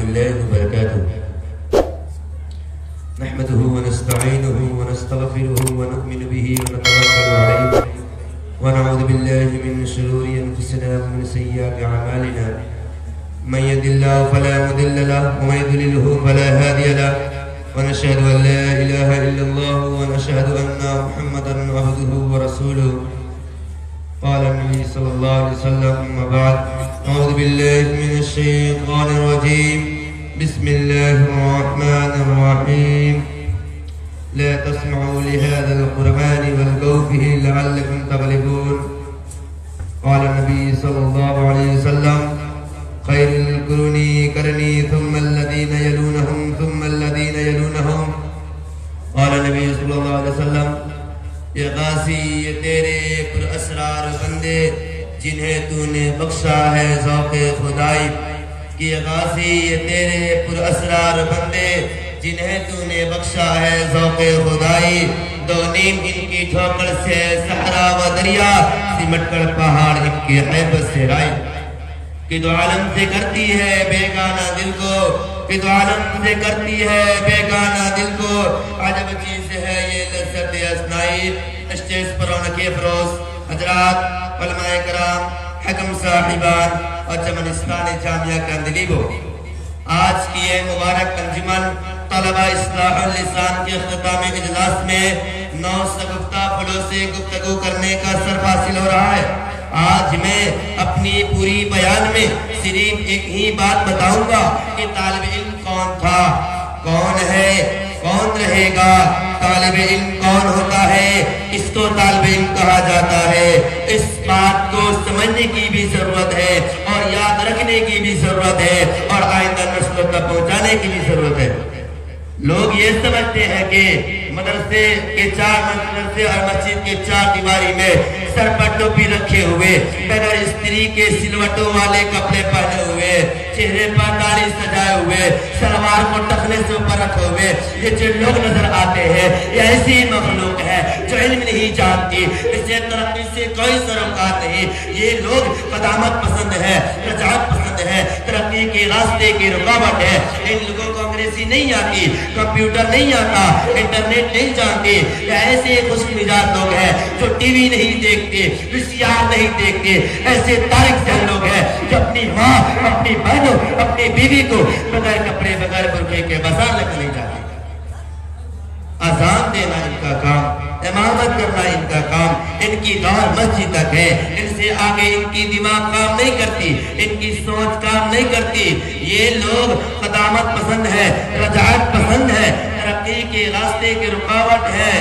الله وبركاته نحمده ونستعينه ونستغفره ونؤمن به ونتوكل عليه ونعوذ بالله من شرور أنفسنا ومن سيئات أعمالنا من يهد الله فلا مضل له ومن يضلله فلا هادي له ونشهد أن لا إله إلا الله ونشهد أن محمدا عبده ورسوله قال النبي صلى الله عليه وسلم أما بعد أعوذ بالله من الشيطان الرجيم بسم الله الرحمن الرحيم لا تسمعوا لهذا القرآن والغوا فيه لعلكم تغلبون قال النبي صلى الله عليه وسلم خير القرون قرني ثم الذين يلونهم ثم الذين يلونهم قال النبي صلى الله عليه وسلم یہ غازی یہ تیرے پر اسرار بندے جنہیں تو نے بخشا ہے ذوق خدائی کہ غازی یہ تیرے پر اسرار بندے جنہیں تو نے بخشا ہے ذوق خدائی دو نیم ان کی ٹھوکر سے صحرا و دریا سمٹ کر پہاڑ ان کی حیبت سے رائی کہ دو عالم سے کرتی ہے بیگانہ دل کو کہ دو عالم سے کرتی ہے بیگانہ دل کو عجب چیز ہے یہ لذت اسنائی اسٹیج پر رونق افروز حضرات علماء کرام حکم صاحبان اور چمنستان جامعہ کاندلیبو آج کی یہ مبارک انجمن طلبہ اصلاح اللسان کے اختتام اجلاس میں 9 شگفتہ پھلوں سے گفتگو کرنے کا سر حاصل ہو رہا ہے آج میں اپنی پوری بیان میں صرف ایک ہی بات بتاؤں گا کہ طالب علم کون تھا کون ہے کون رہے گا طالب علم کون ہوتا ہے اس کو طالب علم کہا جاتا ہے اس بات کو سمجھنے کی بھی ضرورت ہے اور یاد رکھنے کی بھی ضرورت ہے اور آئندہ نسلوں تک پہنچانے کی بھی ضرورت ہے لوگ یہ سمجھتے ہیں کہ مدرسے کے 4 مدرسے اور مسجد کے 4 دیواری میں سر پر ٹوپی رکھے ہوئے بغیر استری کے سلوٹوں والے کپڑے پہنے ہوئے چہرے پر داڑھی سجائے ہوئے سلوار کو ٹخنے سے اوپر رکھے ہوئے یہ جو لوگ نظر آتے ہیں یہ ایسی مخلوق ہے جو علم نہیں جانتی اسے ترقی سے کوئی سروکار نہیں یہ لوگ قدامت پسند ہے رجعت پسند ہے ترقی کے راستے کی رکاوٹ ہے ان لوگوں کو انگریزی نہیں آتی کمپیوٹر نہیں آتا انٹرنیٹ نہیں جانتے یہ ایسے خوش مزاج لوگ ہیں جو ٹی وی نہیں دیکھتے ویسیآر نہیں دیکھتے ایسے تارک ذہن لوگ ہیں جو اپنی ماں اپنی بہنوں اپنی بیوی کو بغیر کپڑے بغیر برقعے کے بازار لے کر نہیں جاتے اذان دینا ان کا کام امامت کرنا ان کا کام ان کی دور مسجد تک ہے ان سے آگے ان کی دماغ کام نہیں کرتی ان کی سوچ کام نہیں کرتی یہ لوگ قدامت پسند ہے رجعت پسند ہے ترقی کے راستے کی رکاوٹ ہے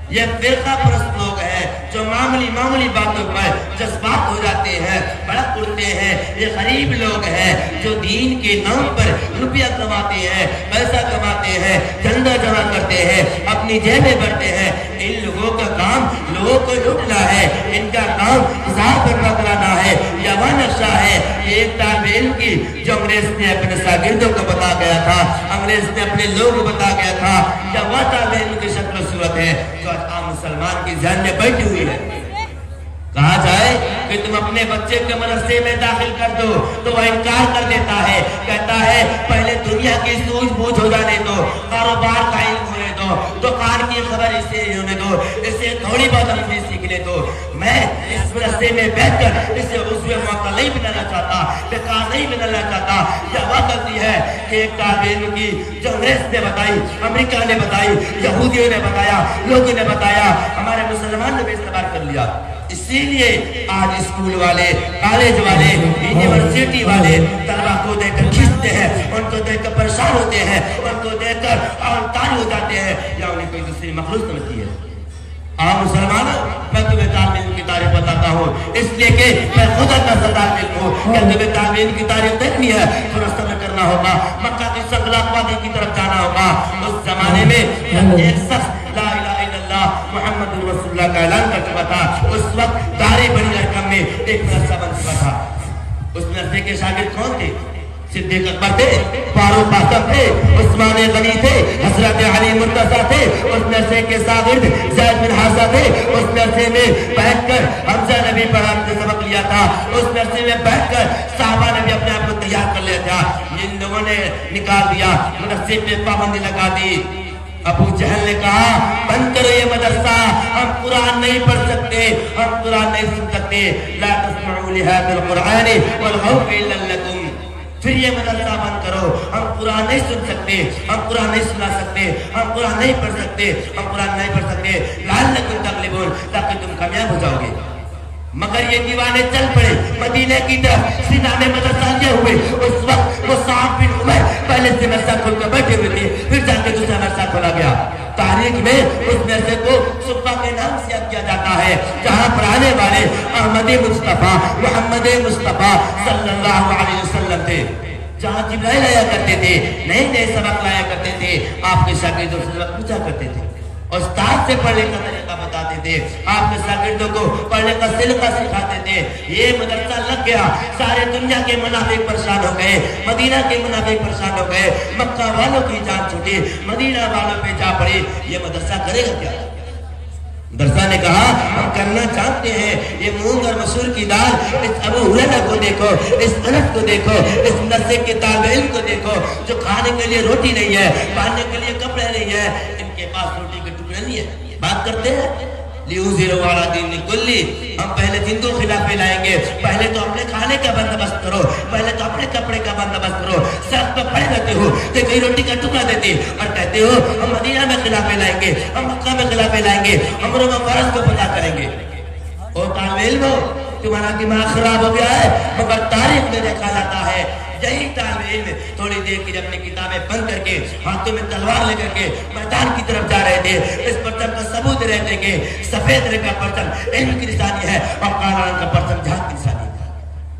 یہ فرقہ پرست لوگ ہیں جو معمولی باتوں پر جذبات ہو جاتے ہیں بڑک اڑتے ہیں یہ غریب لوگ ہیں جو دین کے نام پر روپیہ کماتے ہیں پیسہ کماتے ہیں چندہ جمع کرتے ہیں اپنی جیبیں بھرتے ہیں ان لوگوں کا کام لوگوں کو لوٹنا ہے ان کا کام حساب پر پکڑانا ہے یا وہ نقشہ ہے یہ ایک طالب علم کی جو انگریز نے اپنے شاگردوں کو بتا گیا تھا انگریز نے اپنے لوگوں کو بتا گیا تھا یا وہ طالب علم کی شکل و صورت ہے جو عام مسلمان کی ذہن میں بیٹھی ہوئی ہے کہا جائے کہ تم اپنے بچے کے مدرسے میں داخل کر دو تو وہ انکار کر دیتا ہے کہتا ہے پہلے دنیا کی سوجھ بوجھ ہو جانے دو کاروبار کا علم ہونے دو دکان کی خبر اسے ہونے دو اسے تھوڑی بہت عربی سیکھنے دو میں اس مدرسے میں بیٹھ کر اسے عضو موقع نہیں بنانا چاہتا بیکار نہیں بنانا چاہتا یہ وہ غلطی ہے کہ ایک طالب علم کی جو انگریز نے بتائی امریکہ نے بتائی یہودیوں نے بتایا لوگوں نے بتایا ہمارے مسلمان نے بھی استعمال کر لیا اسی لیے آج اسکول والے کالج والے یونیورسٹی والے طلبہ کو دیکھ کر کھینچتے ہیں ان کو دیکھ کر پریشان ہوتے ہیں ان کو دیکھ کر تاری ہو جاتے ہیں یا انہیں کوئی دوسری مخلوق سمجھتی ہے عام مسلمان میں تمہیں طالب علم کی تعریف بتاتا ہوں اس لیے کہ میں خود اپنا طالب علم ہوں کہ تمہیں طالب علم کی تعریف دیکھنی ہے پھر صبر کرنا ہوگا مکہ کی سنگلاق وادی کی طرف جانا ہوگا اس زمانے میں ایک شخص لا الہ الا اللہ محمد رسول اللہ کا اعلان کر چکا تھا اس وقت داری بڑی رقم میں ایک مدرسہ بن چکا تھا اس مدرسے کے شاگرد کون تھے صدیق اکبر تھے، فاروق اعظم تھے، عثمان غنی تھے، حضرت علی مرتضیٰ تھے، اس نرسے کے شاگرد زید بن حارثہ تھے، اس نرسے میں بیٹھ کر حمزہ نبی پر آپ نے سبق لیا تھا، اس نرسے میں بیٹھ کر صحابہ نے بھی اپنے آپ کو تیار کر لیا تھا. جن لوگوں نے نکال دیا، مدرسے پہ پابندی لگا دی. ابو جہل نے کہا بند کرو یہ مدرسہ، ہم قرآن نہیں پڑھ سکتے، ہم قرآن نہیں سن سکتے. لا تسمعوا لهذا القرآن والغوا فيه لعلكم. پھر یہ مدرسہ بند کرو، ہم قرآن نہیں سن سکتے، ہم قرآن نہیں سنا سکتے، ہم قرآن نہیں پڑھ سکتے، ہم قرآن نہیں پڑھ سکتے. لعلکم تغلبون، تاکہ تم کامیاب ہو جاؤ گے. مگر یہ دیوانے چل پڑے مدینے کی طرف، سینہ میں مدرسہ لیے ہوئے. اس وقت وہ صعب بن عمر پہلے سے مدرسہ کھول کر بیٹھے ہوئے تھے، پھر جا کے دوسرا مدرسہ کھولا گیا. تاریخ میں اس مدرسے کو صفہ کے نام سے یاد کیا جاتا ہے، جہاں پر آنے والے احمد مصطفیٰ محمد مصطفیٰ صلی اللہ علیہ وسلم تھے. جہاں جبرائیل آیا کرتے تھے، نئے نئے سبق لایا کرتے تھے، آپ کے شاگردوں سے سبق پوچھا کرتے تھے، استاد سے پڑھنے کا طریقہ بتاتے تھے، آپ کے شاگردوں کو پڑھنے کا سلیقہ سکھاتے تھے. یہ مدرسہ لگ گیا، سارے دنیا کے منافق پریشان ہو گئے، مدینہ کے منافق پریشان ہو گئے، مکہ والوں کی جان چھوٹی، مدینہ والوں پہ جا پڑی. یہ مدرسہ کرے گا کیا؟ مدرسہ نے کہا ہم کرنا چاہتے ہیں. یہ مونگ اور مسور کی دال، اس ابو ہریرہ کو دیکھو، اس انس کو دیکھو، اس مدرسے کے طالب علم کو دیکھو، جو کھانے کے لیے روٹی نہیں ہے، پہننے کے لیے کپڑے نہیں ہے، ان کے پاس روٹی کے ٹکڑے نہیں ہے. بات کرتے ہیں لیوزیرو والا دین کلی. ہم پہلے دن کو خلافے لائیں گے، پہلے تو اپنے کھانے کا بندوبست کرو، پہلے تو اپنے کپڑے کا بندوبست کرو. سب پہ پڑے رہتے ہو کہ کئی روٹی کا ٹکڑا دیتے اور کہتے ہو ہم مدینہ میں خلافے لائیں گے، ہم مکہ میں خلافے لائیں گے، ہم عمروں میں فرض کو پتا کریں گے. اور طالب علم ہو، تمہارا دماغ خراب ہو گیا ہے. مگر تاریخ میں دیکھا جاتا ہے یہی طالب علم تھوڑی دیر کی اپنی کتابیں بند کر کے ہاتھوں میں تلوار لے کر کے میدان کی طرف جا رہے تھے. اس پرچم کا ثبوت رہتے کہ سفید رنگ کا پرچم علم کی نشانی ہے اور کالا رنگ کا پرچم جہاد کی نشانی ہے.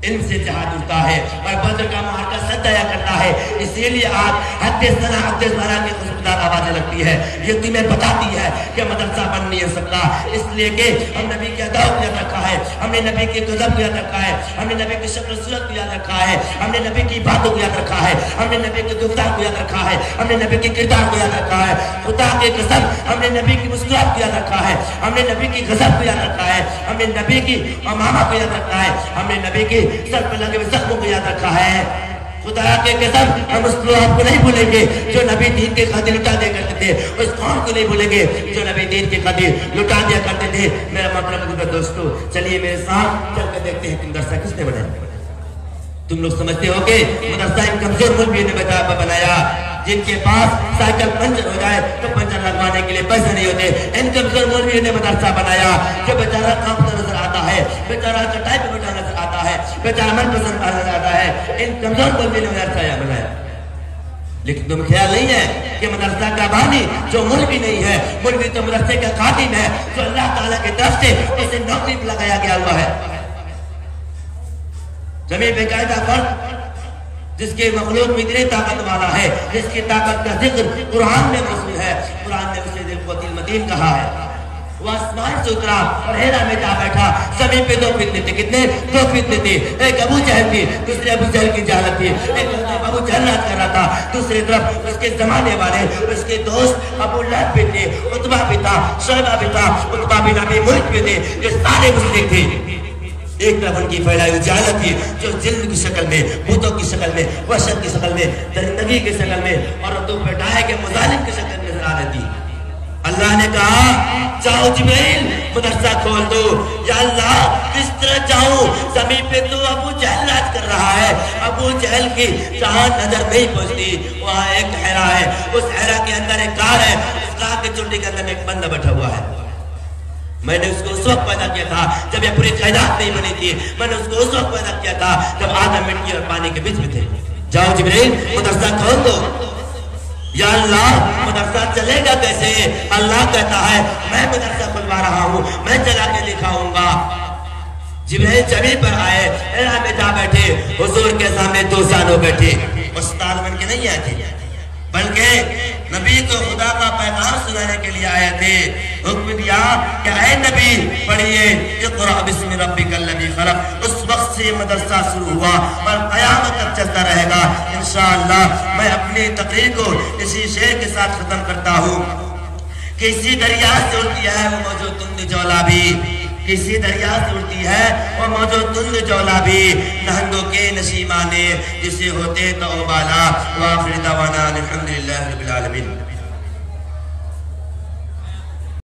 علم سے جہاد اٹھتا ہے اور بدر کا معرکہ سچ آیا کرتا ہے. اسی لیے آپ حد ثنا کی خوشبودار آوازیں لگتی ہے. یہ تمہیں بتاتی ہے کہ مدرسہ بن نہیں سکتا، اس لیے کہ ہم نبی کے اداؤ کو یاد رکھا ہے، ہم نے نبی کے غضب کو یاد رکھا ہے، ہم نے نبی کی شکل و صورت کو یاد رکھا ہے، ہم نے نبی کی باتوں کو یاد رکھا ہے، ہم نے نبی کے گفتار کو یاد رکھا ہے، ہم نے نبی کے کردار کو یاد رکھا ہے. خدا کے قسم ہم نے نبی کی مسکراہٹ کو یاد رکھا ہے، ہم نے نبی کی غضب کو یاد رکھا ہے، ہم نے نبی کی امامہ کو یاد رکھا ہے، ہم نے نبی کی سر پہ لگے ہوئے زخموں کو یاد رکھا ہے. خدا کے قسم ہم اس لوگ کو نہیں بھولیں گے جو نبی دین کے خاطر لٹا دیا کرتے تھے، اس قوم کو نہیں بھولیں گے جو نبی دین کے خاطر لٹا دیا کرتے تھے. میرا محترم دوستو، چلیے میرے ساتھ چل کر دیکھتے ہیں کہ مدرسہ کس نے بنایا. تم لوگ سمجھتے ہو کہ مدرسہ ان کمزور مولویوں نے بنایا جن کے پاس سائیکل پنچر ہو جائے تو پنچر لگوانے کے لیے پیسے نہیں ہوتے. ان کمزور مولویوں نے مدرسہ بنایا جو بیچارہ کانپتا نظر آتا ہے، بیچارہ چٹائی پہ بیٹھا نظر آتا ہے، بیچارہ من پسند نظر آتا ہے. ان کمزور مولویوں نے مدرسہ بنایا. لیکن تم خیال نہیں ہے کہ مدرسہ کا بانی جو مولوی نہیں ہے، مولوی تو مدرسے کا خادم ہے جو اللہ تعالیٰ کی طرف سے اسے نوکری پہ لگایا گیا ہوا ہے. زمین پہ قاعدہ فرد جس کے مخلوق میں اتنی طاقت والا ہے، جس کی طاقت کا ذکر قرآن میں موجود ہے. قرآن نے اسے ذی القوۃ المتین کہا ہے. وہ آسمان سے اترا اور ہیرا میں جا بیٹھا. زمین پہ دو فتنے تھے. کتنے؟ دو فتنے تھے. ایک ابو جہل تھی، دوسرے ابو جہل کی جہالت تھی. ایک ابو جہل راج کر رہا تھا، دوسری طرف اس کے زمانے والے اس کے دوست ابو لہب بھی تھے، عتبہ بھی تھا، شیبہ بھی تھا، عتبہ بن ابی معیط بھی تھے. یہ سارے مشرک تھے. ایک طرف ان کی پھیلائی ہوئی جہالت تھی جو جلد کی شکل میں، بتوں کی شکل میں، وحشت کی شکل میں، درندگی کی شکل میں اور تو پٹائے کے مظالم کی شکل نظر آ رہی تھی. اللہ نے کہا جاؤ جبرائیل مدرسہ کھول دو. یا اللہ کس طرح جاؤں؟ زمین پہ تو ابو جہل راج کر رہا ہے. ابو جہل کی جہاں نظر نہیں پہنچتی وہاں ایک حرا ہے. اس حرا کے اندر ایک غار ہے. اس غار کی چوٹی کے اندر ایک بندہ بیٹھا ہوا ہے. میں نے اس کو اس وقت پیدا کیا تھا جب یہ پوری کائنات نہیں بنی تھی. میں نے اس کو اس وقت پیدا کیا تھا جب آدم مٹی اور پانی کے بیچ میں تھے. جاؤ جبرائیل مدرسہ کھول دو. یا اللہ مدرسہ چلے گا کیسے؟ اللہ کہتا ہے میں مدرسہ کھلوا رہا ہوں، میں چلا کے دکھاؤں گا. جبرائیل زمین پر آئے، ہیرا میں جا بیٹھے. حضور کے سامنے 2 سالوں بیٹھے. استاد بن کے نہیں آئے تھے بلکہ نبی کو خدا کا پیغام سنانے کے لیے آئے تھے. حکم دیا کہ اے نبی پڑھیے اقرأ بسم ربک الذی خلق، اس وقت سے یہ مدرسہ شروع ہوا اور قیامت تک چلتا رہے گا انشاءاللہ۔ میں اپنی تقریر کو اسی شعر کے ساتھ ختم کرتا ہوں کہ اسی دریا سے اڑتی ہے وہ موجود تند جولا بھی، کسی دریا سے اڑتی ہے وہ موجود تند جولا بھی، نہنگوں کے نشیمانے جسے ہوتے تو بالا۔ وآخر دعوانا الحمدللہ رب العالمین۔